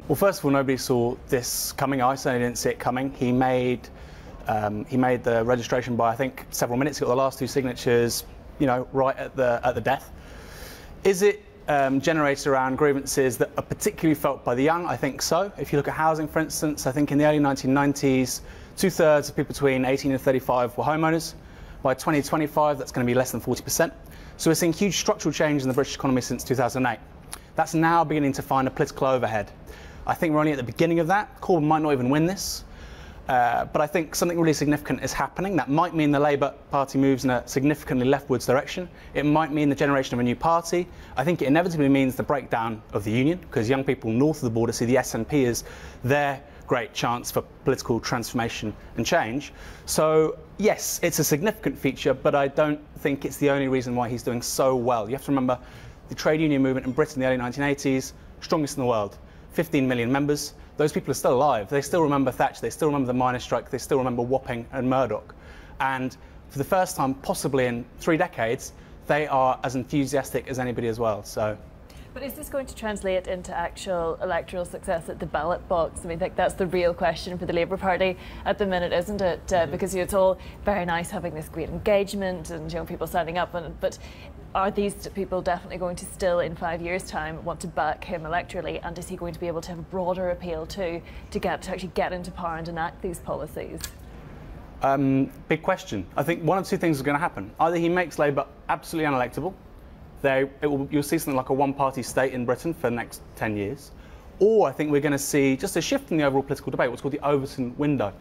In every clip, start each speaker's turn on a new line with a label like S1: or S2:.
S1: Well, first of all, nobody saw this coming. I certainly didn't see it coming. He made the registration by, I think, several minutes. He got the last two signatures, you know, right at the death. Is it generated around grievances that are particularly felt by the young? I think so. If you look at housing, for instance, I think in the early 1990s, 2/3 of people between 18 and 35 were homeowners. By 2025, that's going to be less than 40%. So we're seeing huge structural change in the British economy since 2008. That's now beginning to find a political overhead. I think we're only at the beginning of that. Corbyn might not even win this. But I think something really significant is happening. That might mean the Labour Party moves in a significantly leftwards direction. It might mean the generation of a new party. I think it inevitably means the breakdown of the union, because young people north of the border see the SNP as their great chance for political transformation and change. So, yes, it's a significant feature, but I don't think it's the only reason why he's doing so well. You have to remember the trade union movement in Britain in the early 1980s, strongest in the world. 15 million members. Those people are still alive. They still remember Thatcher. They still remember the miners' strike. They still remember Wapping and Murdoch. And for the first time, possibly in 3 decades, they are as enthusiastic as anybody as well. So.
S2: But is this going to translate into actual electoral success at the ballot box? I mean, I think that's the real question for the Labour Party at the minute, isn't it? Because it's all very nice having this great engagement and people signing up, but are these people definitely going to still, in 5 years' time, want to back him electorally? And is he going to be able to have a broader appeal to actually get into power and enact these policies?
S1: Big question. I think one of two things is going to happen. Either he makes Labour absolutely unelectable. You'll see something like a one-party state in Britain for the next 10 years. Or I think we're going to see just a shift in the overall political debate, what's called the Overton window.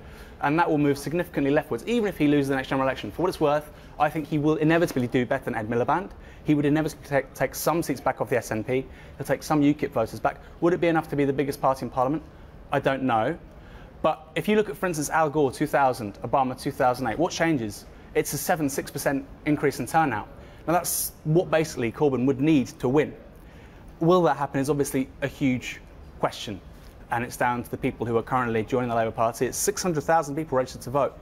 S1: And that will move significantly leftwards, even if he loses the next general election. For what it's worth, I think he will inevitably do better than Ed Miliband. He would inevitably take some seats back off the SNP. He'll take some UKIP voters back. Would it be enough to be the biggest party in Parliament? I don't know. But if you look at, for instance, Al Gore 2000, Obama 2008, what changes? It's a 6% increase in turnout. Now that's what basically Corbyn would need to win. Will that happen is obviously a huge question, and it's down to the people who are currently joining the Labour Party. It's 600,000 people registered to vote.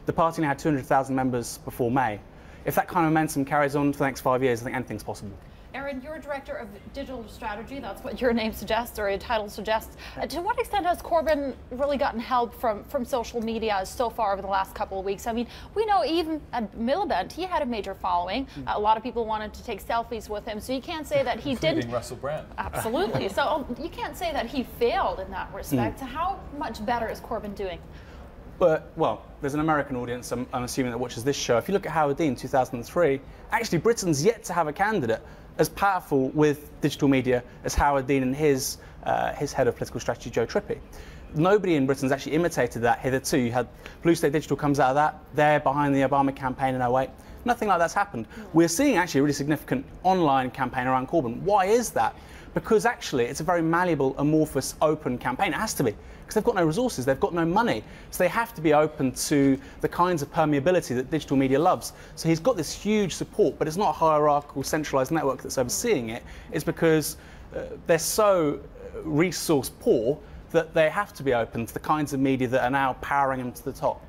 S1: The party now had 200,000 members before May. If that kind of momentum carries on for the next 5 years, I think anything's possible.
S3: Erin, you're Director of Digital Strategy. That's what your name suggests, or your title suggests. To what extent has Corbyn really gotten help from social media so far over the last couple of weeks? I mean, we know even at Miliband, he had a major following. A lot of people wanted to take selfies with him, so you can't say that he didn't.
S4: Russell Brand.
S3: Absolutely. So you can't say that he failed in that respect. So how much better is Corbyn doing?
S1: Well, there's an American audience, I'm assuming, that watches this show. If you look at Howard Dean 2003, actually Britain's yet to have a candidate as powerful with digital media as Howard Dean and his head of political strategy, Joe Trippi. Nobody in Britain's actually imitated that hitherto. You had Blue State Digital comes out of that. They're behind the Obama campaign in 2008. Nothing like that's happened. We're seeing actually a really significant online campaign around Corbyn. Why is that? Because actually it's a very malleable, amorphous, open campaign. It has to be, because they've got no resources, they've got no money. So they have to be open to the kinds of permeability that digital media loves. So he's got this huge support, but it's not a hierarchical, centralised network that's overseeing it. It's because they're so resource poor that they have to be open to the kinds of media that are now powering them to the top.